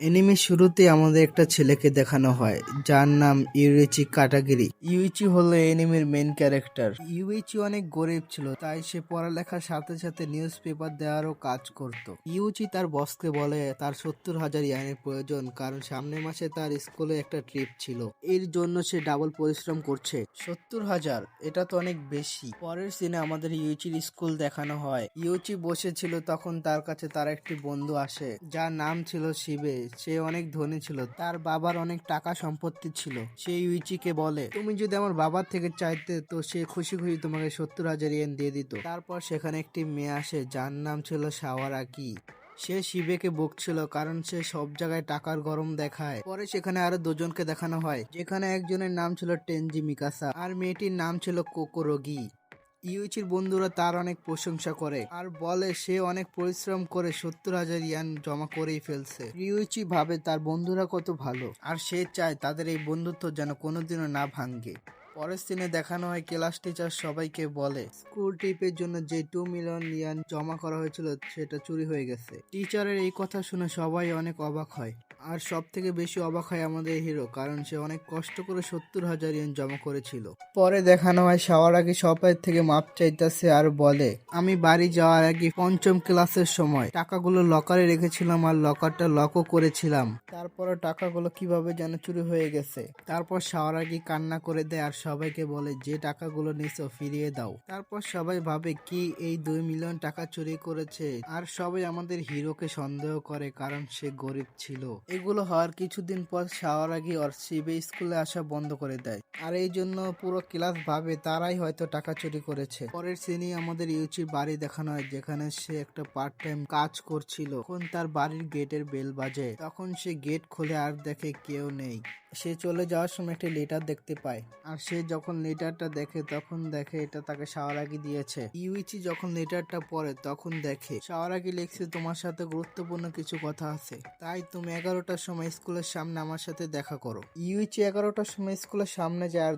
এনিমের শুরুতে আমাদের একটা ছেলেকে দেখানো হয় যার নাম ইউইচি কাটাগিরি। ইউইচি হলো এনিমের মেন ক্যারেক্টার। ইউইচি অনেক গরিব ছিল, তাই সে পড়ালেখার সাথে সাথে নিউজ পেপার দেওয়ারও কাজ করত। ইউইচি তার বসকে বলে তার 70,000 ইয়ানের প্রয়োজন, কারণ সামনের মাসে তার স্কুলে একটা ট্রিপ ছিল। এর জন্য সে ডাবল পরিশ্রম করছে। 70,000, এটা তো অনেক বেশি। পরের সিনে আমাদের ইউইচির স্কুল দেখানো হয়। ইউইচি বসেছিল, তখন তার কাছে তার একটি বন্ধু আসে যার নাম ছিল শিবে। সে অনেক ধনী ছিল, তার বাবার অনেক টাকা সম্পত্তি ছিল। সে ইউইচিকে বলে, তুমি যদি আমার বাবার থেকে চাইতে তো সে খুশি খুশি তোমাকে 70,000 ইয়েন দিয়ে দিত। তারপর সেখানে একটি মেয়ে আসে যার নাম ছিল সাওয়ারাকি। সে শিবেকে বকছিল কারণ সে সব জায়গায় টাকার গরম দেখায়। পরে সেখানে আরো দুজনকে দেখানো হয়, যেখানে একজনের নাম ছিল টেনজি মিকাসা আর মেয়েটির নাম ছিল কোকোরোগি। ইউইচির বন্ধুরা তার অনেক প্রশংসা করে আর বলে সে অনেক পরিশ্রম করে 70,000 ইয়ান জমা করেই ফেলছে। ইউইচি ভাবে তার বন্ধুরা কত ভালো আর সে চায় তাদের এই বন্ধুত্ব যেন কোনোদিনও না ভাঙ্গে। পরের সিনে দেখানো হয় ক্লাস টিচার সবাইকে বলে স্কুল ট্রিপের জন্য যে 2 মিলিয়ন ইয়ান জমা করা হয়েছিল সেটা চুরি হয়ে গেছে। টিচারের এই কথা শুনে সবাই অনেক অবাক হয়, আর সব থেকে বেশি অবাক হয় আমাদের হিরো, কারণ সে অনেক কষ্ট করে 70,000 ইয়েন জমা করেছিল। পরে দেখানো হয় সাওয়ারাকি সবাই থেকে মাপ চাইতেছে আর বলে, আমি বাড়ি যাওয়ার আগে পঞ্চম ক্লাসের সময় টাকাগুলো লকারে রেখেছিলাম আর লকারটা লকও করেছিলাম। তারপরে টাকাগুলো কিভাবে যেন চুরি হয়ে গেছে। তারপর সাওয়ারাকি কান্না করে দেয় আর সবাইকে বলে যে টাকাগুলো নিছো ফিরিয়ে দাও। তারপর সবাই ভাবে কি এই 2 মিলিয়ন টাকা চুরি করেছে, আর সবাই আমাদের হিরোকে সন্দেহ করে কারণ সে গরিব ছিল। এগুলো হওয়ার কিছুদিন পর সাওয়ারাকি আর শিবে স্কুলে আসা বন্ধ করে দেয়, আর এই জন্য পুরো ক্লাস ভাবে তারাই হয়তো টাকা চুরি করেছে। পরের সিনে আমাদের ইউচির বাড়ি দেখানো হয়, যেখানে সে একটা পার্ট টাইম কাজ করছিল। তখন তার বাড়ির গেটের বেল বাজে, তখন সে গেট খোলে আর দেখে কেউ নেই। সে চলে যাওয়ার সময় একটি লেটার দেখতে পায়, আর সে যখন লেটারটা দেখে তখন দেখে এটা তাকে সাওয়ারাকি দিয়েছে। ইউইচি যখন লেটারটা পড়ে তখন দেখে সাওয়ারাকি লিখছে, তোমার সাথে গুরুত্বপূর্ণ কিছু কথা আছে, তাই তুমি 11টার সময় স্কুলের সামনে আমার সাথে দেখা করো। ইউইচি 11টার সময় স্কুলের সামনে যায় আর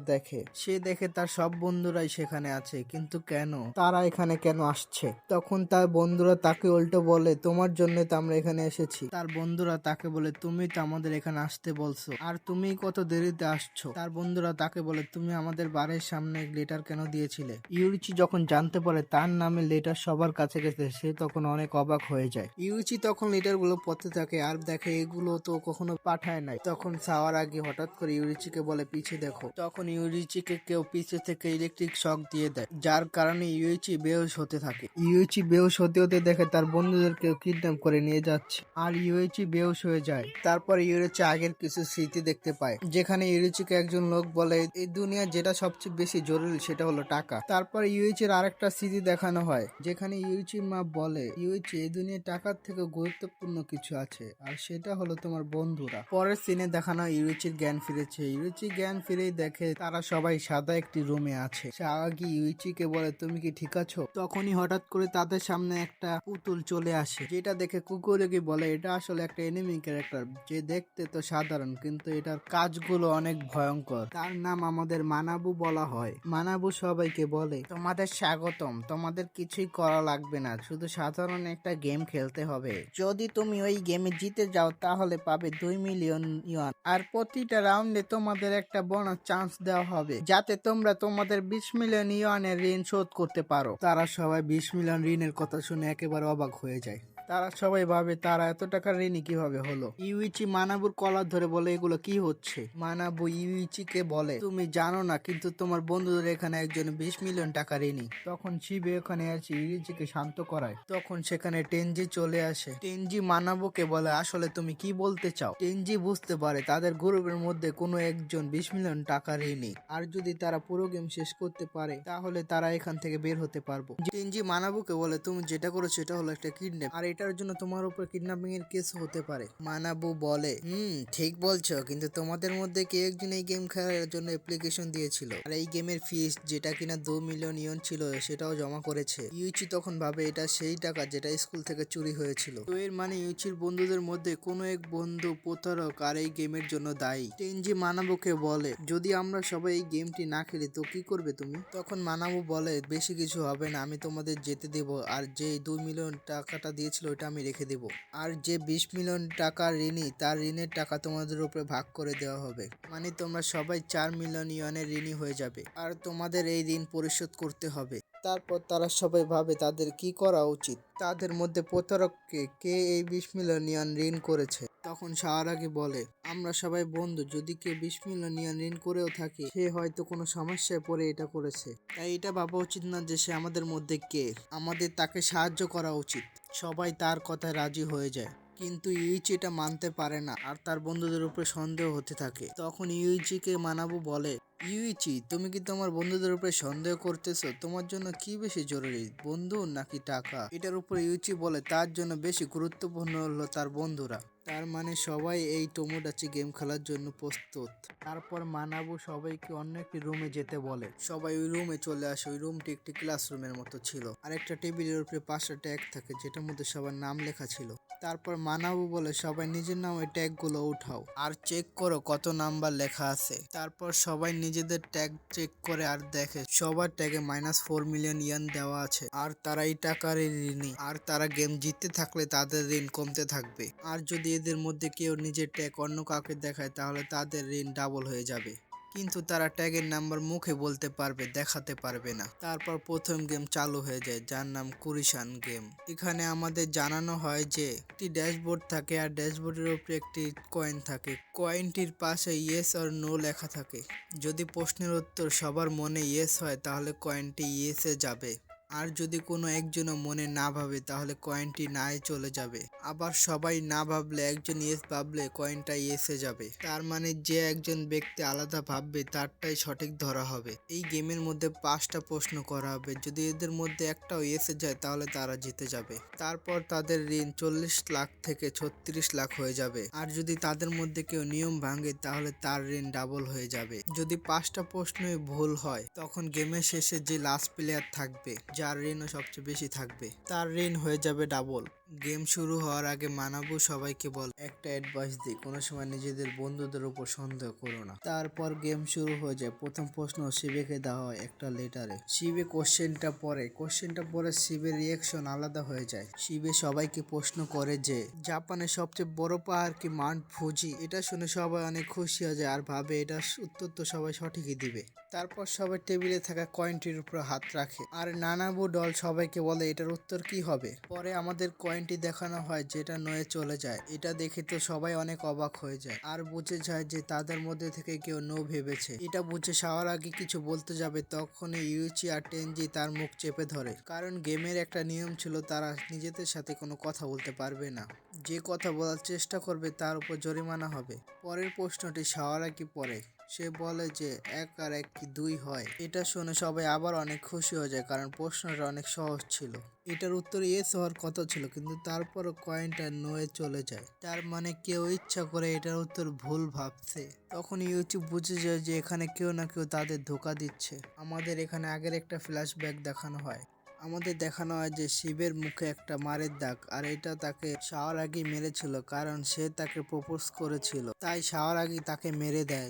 দেখে তার সব বন্ধুরাই সেখানে আছে, কিন্তু কেন তারা এখানে কেন আসছে? তখন তার বন্ধুরা তাকে উল্টো বলে, তোমার জন্য তো আমরা এখানে এসেছি। তার বন্ধুরা তাকে বলে, তুমি তো আমাদের এখানে আসতে বলছো, আর তুমি কত দেরিতে আসছো। তার বন্ধুরা তাকে বলে, তুমি আমাদের বাড়ির সামনে লেটার কেন দিয়েছিলে? ইউইচি যখন জানতে পারে তার নামে লেটার সবার কাছে গেছে, সে তখন অনেক অবাক হয়ে যায়। ইউইচি তখন লেটার গুলো পড়তে থাকে আর দেখে এগুলো তো কখনো পাঠায় নাই। তখন সাওয়ারাকি হঠাৎ করে ইউইচিকে বলে, পিছে দেখো। তখন ইউইচিকে কেউ পিছে থেকে ইলেকট্রিক শক দিয়ে দেয়, যার কারণে ইউইচি বেহুশ হতে থাকে। ইউইচি বেহুশ হতে হতে দেখে তার বন্ধুদের কেউ কিডন্যাপ করে নিয়ে যাচ্ছে, আর ইউইচি বেহুশ হয়ে যায়। তারপর ইউইচি আগের কিছু স্মৃতি দেখতে পায়, যেখানে ইউইচিকে একজন লোক বলে এই দুনিয়া যেটা সবচেয়ে বেশি জরুরি সেটা হলো টাকা। তারপর ইউইচির আরেকটা স্মৃতি দেখানো হয়, যেখানে ইউইচির মা বলে, ইউইচি এই দুনিয়ায় টাকার থেকে গুরুত্বপূর্ণ কিছু আছে, আর সেটা হলো তোমার বন্ধুরা। পরের সিনে দেখানো হয় ইউইচির জ্ঞান ফিরেছে। ইউইচি জ্ঞান ফিরেই দেখে তারা সবাই সাদা একটি রুমে আছে। সাওয়ারাকি ইউইচিকে বলে, তুমি কি ঠিক আছো? তখনই হঠাৎ করে তাদের সামনে একটা পুতুল চলে আসে, যেটা দেখে কুকুরকে বলে এটা আসলে একটা এনিমি ক্যারেক্টার, যে দেখতে তো সাধারণ কিন্তু এটার কাজগুলো অনেক ভয়ঙ্কর। তার নাম আমাদের মানাবু বলা হয়। মানাবু সবাইকে বলে, তোমাদের স্বাগতম, তোমাদের কিছুই করা লাগবে না, শুধু সাধারণ একটা গেম খেলতে হবে। যদি তুমি ওই গেমে জিতে যাও তাহলে পাবে 2 মিলিয়ন ইয়ন, আর প্রতিটা রাউন্ডে তোমাদের একটা বোনাস চান্স দেওয়া হবে যাতে তোমরা তোমাদের 20 মিলিয়ন ইয়নের ঋণ শোধ করতে পারো। তারা সবাই 20 মিলিয়ন ঋণের কথা শুনে একেবারে অবাক হয়ে যায়। তারা সবাই ভাবে তারা এত টাকার ঋণী কিভাবে হলো। ইউইচি মানাবুর কলার ধরে বলে, এগুলো কি হচ্ছে? মানাবু ইউইচিকে বলে, তুমি জানো না, কিন্তু তোমার বন্ধুদের এখানে একজন 20 মিলিয়ন টাকা ঋণী। তখন শিবে ওখানে আসে ইউইচিকে শান্ত করায়। তখন সেখানে টেনজি চলে আসে। টেনজি মানাবুকে বলে, আসলে তুমি কি বলতে চাও? টেনজি বুঝতে পারে তাদের গ্রুপের মধ্যে কোনো একজন 20 মিলিয়ন টাকা ঋণী, আর যদি তারা পুরো গেম শেষ করতে পারে তাহলে তারা এখান থেকে বের হতে পারবো। টেনজি মানাবুকে বলে, তুমি যেটা করেছো এটা হলো একটা কিডন্যাপ, আর এটার জন্য তোমার উপর কিডন্যাপিং এর কেস হতে পারে। মানাবু বলে, ঠিক বলছো, কিন্তু তোমাদের মধ্যে কেউ একজন এই গেম খেলার জন্য অ্যাপ্লিকেশন দিয়েছিল, আর এই গেমের ফিস যেটা কিনা 2 মিলিয়ন ইয়ন ছিল সেটাও জমা করেছে। ইউইচি তখন ভাবে এটা সেই টাকা যেটা স্কুল থেকে চুরি হয়েছিল। তো এর মানে ইউইচির বন্ধুদের মধ্যে কোনো এক বন্ধু প্রতারক আর এই গেমের জন্য দায়ী। টেনজি মানাবুকে বলে, যদি আমরা সবাই এই গেমটি না খেলি তো কি করবে তুমি? তখন মানাবু বলে, বেশি কিছু হবে না, আমি তোমাদের যেতে দেব, আর যে 2 মিলিয়ন টাকাটা দিয়েছিল ওইটা আমি রেখে দেব। আর যে 20 মিলিয়ন টাকার ঋণী তার ঋণের টাকা তোমাদের উপরে ভাগ করে দেওয়া হবে। মানে তোমরা সবাই 4 মিলিয়ন ইয়নের ঋণী হয়ে যাবে আর তোমাদের এই ঋণ পরিশোধ করতে হবে। তারপর তারা সবাই ভাবে তাদের কি করা উচিত। তাদের মধ্যে প্রতারককে কে এই 20 মিলিয়ন ইয়ন ঋণ করেছে। তখন সারাগি বলে, আমরা সবাই বন্ধু, যদি কেউ 20 মিলিয়ন ইয়ন ঋণ করেও থাকে সে হয়তো কোনো সমস্যায় পড়ে এটা করেছে। তাই এটা ভাবা উচিত না যে সে আমাদের মধ্যে কে, আমাদের তাকে সাহায্য করা উচিত। সবাই তার কথায় রাজি হয়ে যায়, কিন্তু ইউইচি এটা মানতে পারে না আর তার বন্ধুদের উপরে সন্দেহ হতে থাকে। তখন ইউইচিকে মানাবু বলে, ইউইচি তুমি কি তোমার বন্ধুদের উপরে সন্দেহ করতেছো? তোমার জন্য কি বেশি জরুরি, বন্ধু নাকি টাকা? এটার উপর ইউইচি বলে তার জন্য বেশি গুরুত্বপূর্ণ হলো তার বন্ধুরা। তার মানে সবাই এই তোমোডাচি গেম খেলার জন্য প্রস্তুত। তারপর মানাবু সবাইকে অন্য একটি রুমে যেতে বলে। সবাই ওই রুমে চলে আসে। ওই রুমটি একটি ক্লাসরুমের মতো ছিল আর একটা টেবিলের উপরে 5টা ট্যাগ থাকে যেটার মধ্যে সবার নাম লেখা ছিল। তারপর মানাবু বলে, সবাই নিজের নামে ট্যাগগুলো উঠাও আর চেক করো কত নাম্বার লেখা আছে। তারপর সবাই নিজেদের ট্যাগ চেক করে আর দেখে সবার ট্যাগে -4 মিলিয়ন ইয়েন দেওয়া আছে আর তারা এই টাকার ঋণী। আর তারা গেম জিততে থাকলে তাদের ঋণ কমতে থাকবে। আর যদি এদের মধ্যে কেউ নিজের ট্যাগ অন্য কাউকে দেখায় তাহলে তাদের ঋণ ডাবল হয়ে যাবে। কিন্তু তারা ট্যাগের নাম্বার মুখে বলতে পারবে, দেখাতে পারবে না। তারপর প্রথম গেম চালু হয়ে যায় যার নাম কুরিশান গেম। এখানে আমাদের জানানো হয় যে একটি ড্যাশবোর্ড থাকে আর ড্যাশবোর্ডের উপরে একটি কয়েন থাকে। কয়েনটির পাশে ইয়েস আর নো লেখা থাকে। যদি প্রশ্নের উত্তর সবার মনে ইয়েস হয় তাহলে কয়েনটি ইয়েসে যাবে, আর যদি কোনো একজনও মনে না ভাবে তাহলে কয়েনটি নাই চলে যাবে। আবার সবাই না ভাবলে একজন ইয়েস ভাবলে কয়েনটা ইয়েসে যাবে। তার মানে যে একজন ব্যক্তি আলাদা ভাববে তারটাই সঠিক ধরা হবে। এই গেমের মধ্যে 5টা প্রশ্ন করা হবে, যদি এদের মধ্যে একটাও ইয়েসে যায় তাহলে তারা জিতে যাবে। তারপর তাদের ঋণ 40 লাখ থেকে 36 লাখ হয়ে যাবে। আর যদি তাদের মধ্যে কেউ নিয়ম ভাঙে তাহলে তার ঋণ ডাবল হয়ে যাবে। যদি 5টা প্রশ্নই ভুল হয় তখন গেমের শেষে যে লাস্ট প্লেয়ার থাকবে যার ঋণও সবচেয়ে বেশি থাকবে তার ঋণ হয়ে যাবে ডাবল। গেম শুরু হওয়ার আগে মানাবু সবাইকে বল, একটা অ্যাডভাইস দিই, কোনো সময় নিজেদের বন্ধুদের উপর সন্দেহ করো না। তারপর গেম শুরু হয়ে যায়। প্রথম প্রশ্ন শিবেকে দেওয়া হয় একটা লেটারে। শিবে কোশ্চেনটা পরে শিবের রিয়াকশন আলাদা হয়ে যায়। শিবে সবাইকে প্রশ্ন করে যে জাপানের সবচেয়ে বড় পাহাড় কি মাউন্ট ফুজি। এটা শুনে সবাই অনেক খুশি হয়ে যায় আর ভাবে এটার উত্তর তো সবাই সঠিকই দিবে। তারপর সবাই টেবিলে থাকা কয়েনটির উপর হাত রাখে আর নানাবু দল সবাইকে বলে এটার উত্তর কি হবে। পরে আমাদের কয়েনটি দেখানো হয় যেটা নয়ে চলে যায়। এটা দেখে তো সবাই অনেক অবাক হয়ে যায় আর বুঝে যায় যে তাদের মধ্যে থেকে কেউ নো ভেবেছে। এটা বুঝে সাওয়ারাগি কিছু বলতে যাবে তখনই ইউইচি আর টেনজি তার মুখ চেপে ধরে, কারণ গেমের একটা নিয়ম ছিল তারা নিজেদের সাথে কোনো কথা বলতে পারবে না। যে কথা বলার চেষ্টা করবে তার উপর জরিমানা হবে। পরের প্রশ্নটি সাওয়ারাগি পড়ে। সে বলে যে 1 আর 1 কি 2 হয়। এটা শুনে সবাই আবার অনেক খুশি হয়ে যায় কারণ প্রশ্নটা অনেক সহজ ছিল। এটার উত্তর ইয়েস হওয়ার কথা ছিল কিন্তু তারপরও কয়েনটা নোয়ে চলে যায়। তার মানে কেউ ইচ্ছা করে এটার উত্তর ভুল ভাবছে। তখন ইউটিউব বুঝে যায় যে এখানে কেউ না কেউ তাদের ধোকা দিচ্ছে। আমাদের এখানে আগের একটা ফ্ল্যাশব্যাক দেখানো হয়। আমাদের দেখানো হয় যে শিবের মুখে একটা মারের দাগ আর এটা তাকে সাওয়ারাগি মেরেছিল কারণ সে তাকে প্রপোজ করেছিল, তাই সাওয়ারাগি তাকে মেরে দেয়।